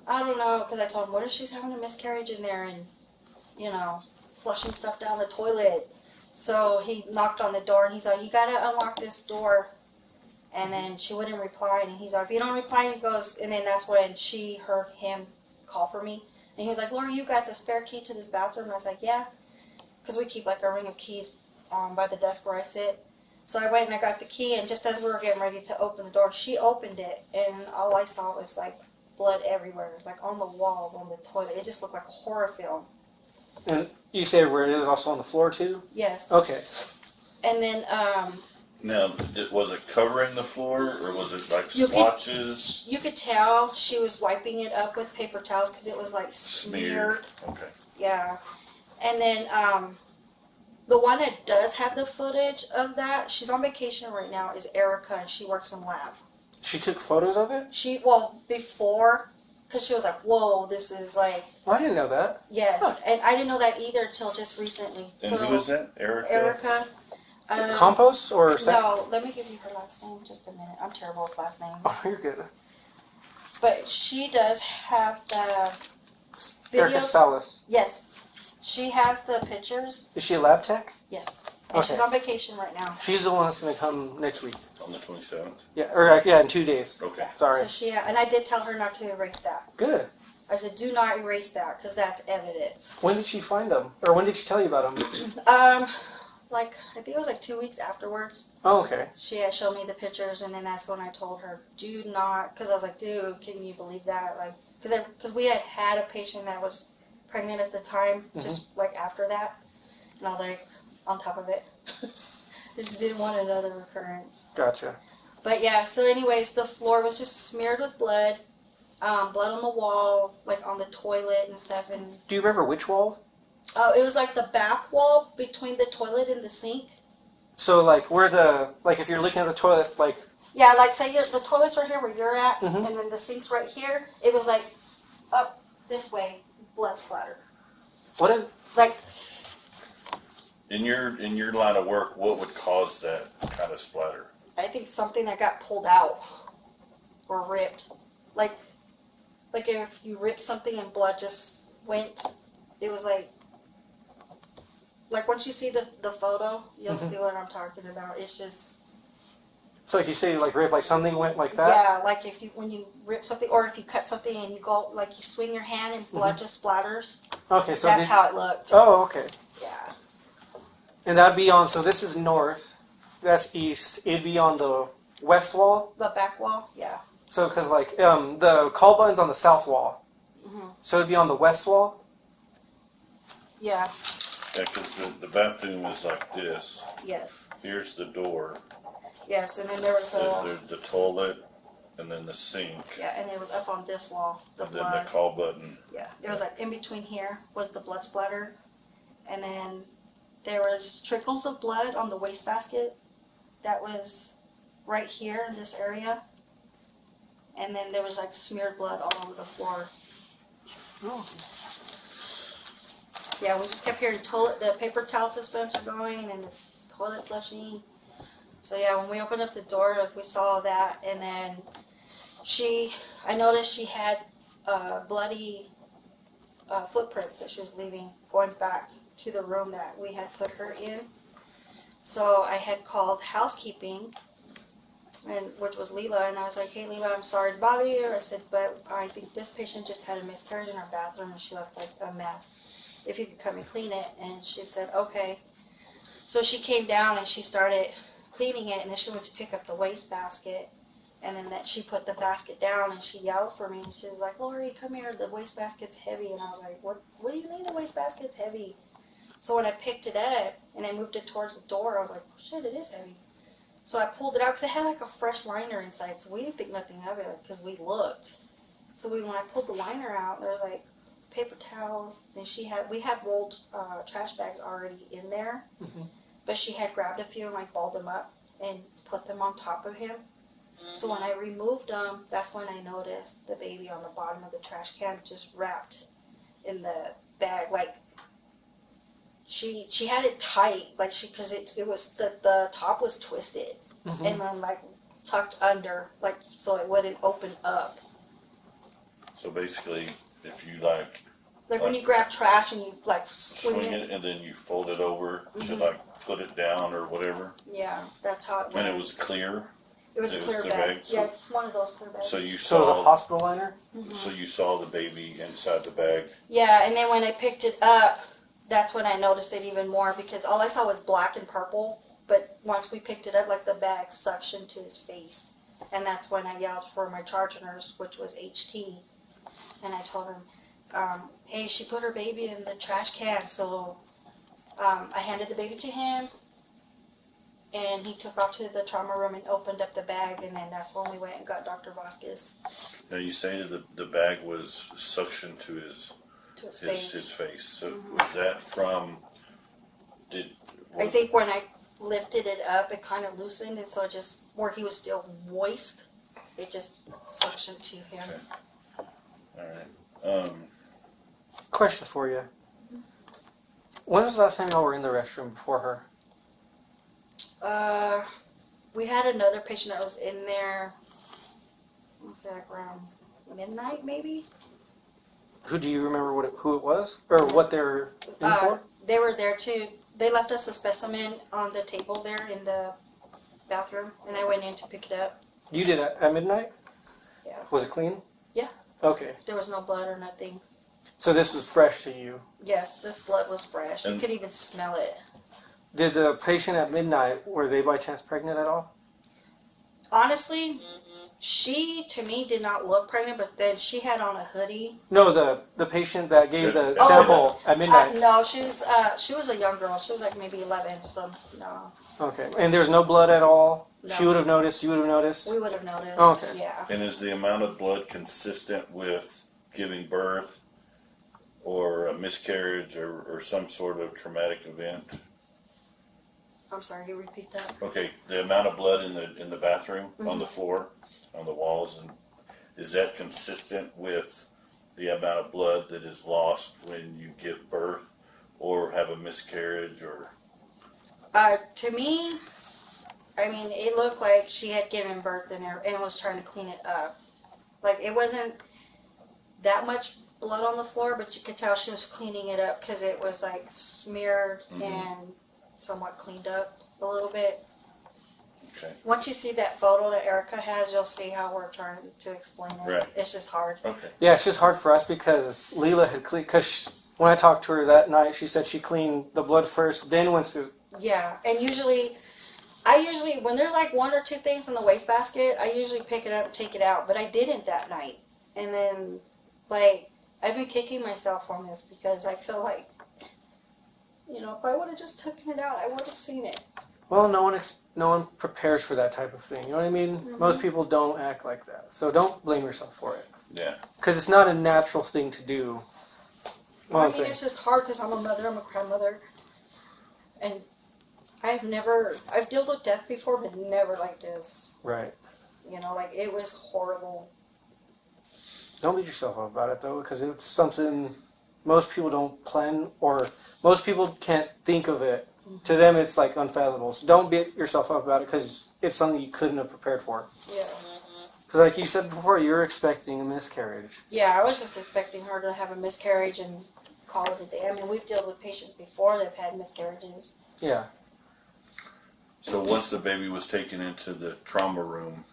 I don't know, because I told him, what if she's having a miscarriage in there and, you know, flushing stuff down the toilet? So he knocked on the door and he's like, you gotta unlock this door. And then she wouldn't reply, and he's like, if you don't reply, he goes, and then that's when she heard him call for me. And he was like, Lori, you got the spare key to this bathroom? And I was like, yeah. Because we keep like a ring of keys by the desk where I sit. So I went and I got the key, and just as we were getting ready to open the door, she opened it, and all I saw was like blood everywhere, like on the walls, on the toilet. It just looked like a horror film. And you say everywhere, it was also on the floor too? Yes. Okay. And then, Now, was it covering the floor, or was it like splotches? You could tell she was wiping it up with paper towels because it was like smeared. Okay. Yeah. And then, the one that does have the footage of that, she's on vacation right now, is Erica, and she works in lab. She took photos of it? Before, because she was like, whoa, this is like... Oh, I didn't know that. Yes, Huh. and I didn't know that either until just recently. And so, who is that? Erica? Erica. Compost or... No, let me give you her last name just a minute. I'm terrible with last names. Oh, you're good. But she does have the video. Erica Salas. Yes. She has the pictures. Is she a lab tech? Yes. And she's Okay. on vacation right now. She's the one that's going to come next week. On the 27th? Yeah, in 2 days. Okay. Sorry. So and I did tell her not to erase that. Good. I said, do not erase that because that's evidence. When did she find them? Or when did she tell you about them? Like, I think it was like 2 weeks afterwards. Oh, okay. She had shown me the pictures, and then that's when I told her, do not, because I was like, dude, can you believe that? Like, because we had a patient that was pregnant at the time, just like after that, and I was like, on top of it. Just didn't want another recurrence. Gotcha. But yeah, so anyways, the floor was just smeared with blood, blood on the wall, like on the toilet and stuff, and Do you remember which wall? it was like the back wall between the toilet and the sink. So, like, if you're looking at the toilet, like... Yeah, like, say the toilet's right here where you're at, and then the sink's right here. It was, like, up this way, blood splatter. Like... In your line of work, what would cause that kind of splatter? I think something that got pulled out or ripped. Like if you rip something and blood just went, it was like once you see the photo, you'll see what I'm talking about. It's just... So, like you say, like, rip, like something went like that? Yeah, like when you rip something, or if you cut something and you go, like, you swing your hand and blood just splatters. Okay, so... That's how it looked. Oh, okay. Yeah. And that'd be on, so this is north, that's east, it'd be on the west wall? The back wall, yeah. So, because, like, the call button's on the south wall. So it'd be on the west wall? Yeah. Yeah, because the bathroom is like this. Yes. Here's the door. Yes, and then there was There's the toilet, and then the sink. Yeah, and it was up on this wall, the And blood. then the call button. Yeah, there was like in between here was the blood splatter, and then there was trickles of blood on the wastebasket that was right here in this area, and then there was like smeared blood all over the floor. Oh. Yeah, we just kept hearing the paper towel dispenser going, and then the toilet flushing. So yeah, when we opened up the door, like, we saw that, and then I noticed she had bloody footprints that she was leaving, going back to the room that we had put her in. So I had called housekeeping, which was Leela, and I was like, hey Leela, I'm sorry to bother you. I said, but I think this patient just had a miscarriage in our bathroom, and she left like a mess. If you could come and clean it. And she said, okay. So she came down and she started cleaning it, and then she went to pick up the wastebasket, and then she put the basket down, and she yelled for me, and she was like, Lori, come here, the wastebasket's heavy. And I was like, what do you mean the wastebasket's heavy? So when I picked it up and I moved it towards the door, I was like, shit, it is heavy. So I pulled it out because it had like a fresh liner inside, so we didn't think nothing of it because we looked. So when I pulled the liner out, there was like paper towels, and we had rolled trash bags already in there, but she had grabbed a few and like balled them up and put them on top of him. So when I removed them, that's when I noticed the baby on the bottom of the trash can just wrapped in the bag. Like she had it tight, like because it was the top was twisted and then like tucked under, like so it wouldn't open up. So basically, if you like Like when you grab trash and you like swing swing it. it and then you fold it over to like put it down or whatever, Yeah, that's how it went. and it was clear. It was a it was clear clear bag. bag, so- Yeah, it's one of those clear bags. So you So it was a saw, hospital liner? so you saw the baby inside the bag. Yeah, and then when I picked it up, that's when I noticed it even more because all I saw was black and purple. But once we picked it up, like the bag suctioned to his face. And that's when I yelled for my charge nurse, which was HT. And I told him, hey, she put her baby in the trash can. So I handed the baby to him. And he took off to the trauma room and opened up the bag. And then that's when we went and got Dr. Vasquez Now you say that the bag was suctioned to his to his face. his face. So was that from? I think when I lifted it up, it kind of loosened, and so it just where he was still moist, it just suctioned to him. Okay. All right. Question for you. When was the last time y'all were in the restroom before her? We had another patient that was in there. What's that, around midnight, maybe? Who do you remember who it was? Or what they're in for? They were there too. They left us a specimen on the table there in the bathroom, and I went in to pick it up. You did it at midnight? Yeah. Was it clean? Yeah. Okay. There was no blood or nothing. So this was fresh to you. Yes, this blood was fresh. You And- could even smell it. Did the patient at midnight, were they by chance pregnant at all? Honestly, she to me did not look pregnant, but then she had on a hoodie. No, the patient that gave the Oh, sample at midnight. No, she was a young girl. She was like maybe 11. So no, Okay. And there's no blood at all? No. She would have noticed, you would have noticed? we would have noticed. Okay. Yeah. And is the amount of blood consistent with giving birth, or a miscarriage, or some sort of traumatic event? I'm sorry. You repeat that. Okay, the amount of blood in the bathroom, on the floor, on the walls, and is that consistent with the amount of blood that is lost when you give birth or have a miscarriage? Or To me, I mean, it looked like she had given birth in there and was trying to clean it up. Like it wasn't that much blood on the floor, but you could tell she was cleaning it up because it was like smeared and somewhat cleaned up a little bit. okay, Once you see that photo that Erica has, you'll see how we're trying to explain it. Right. It's just hard. okay, Yeah, it's just hard for us because Leela had cleaned, because when I talked to her that night, she said she cleaned the blood first, then went to, Yeah, and I usually, when there's like one or two things in the wastebasket, I usually pick it up and take it out, but I didn't that night. And then, like, I've been kicking myself on this because I feel like, you know, if I would have just taken it out, I would have seen it. well, no one prepares for that type of thing. You know what I mean? Most people don't act like that. So don't blame yourself for it. yeah. Because it's not a natural thing to do. Well, I I'm mean, saying. it's just hard because I'm a mother, I'm a grandmother, and I've dealt with death before, but never like this. Right. You know, like, it was horrible. Don't beat yourself up about it, though, because it's something most people don't plan, or most people can't think of it. To them, it's like unfathomable. So don't beat yourself up about it, because it's something you couldn't have prepared for. Yeah. Because like you said before, you're expecting a miscarriage. Yeah, I was just expecting her to have a miscarriage and call it a day. I mean, we've dealt with patients before that have had miscarriages. Yeah. So once the baby was taken into the trauma room,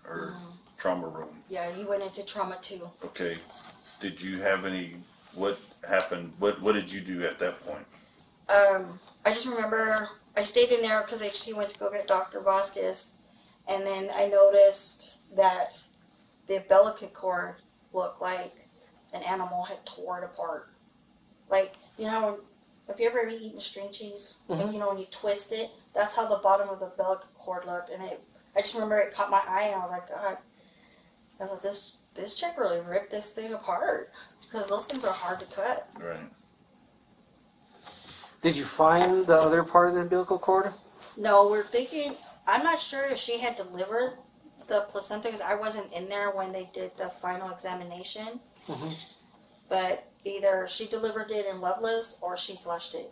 Yeah, he went into trauma too. okay, did you have any? What happened? What did you do at that point? I just remember I stayed in there because HT went to go get Dr. Vasquez, and then I noticed that the umbilical cord looked like an animal had tore it apart. Like, you know, have you ever eaten string cheese? And, you know, when you twist it, that's how the bottom of the umbilical cord looked. And I just remember it caught my eye, and I was like, God, I was like, this chick really ripped this thing apart. Because those things are hard to cut. Right. Did you find the other part of the umbilical cord? No, we're thinking, I'm not sure if she had delivered the placenta because I wasn't in there when they did the final examination. But either she delivered it in Loveless or she flushed it.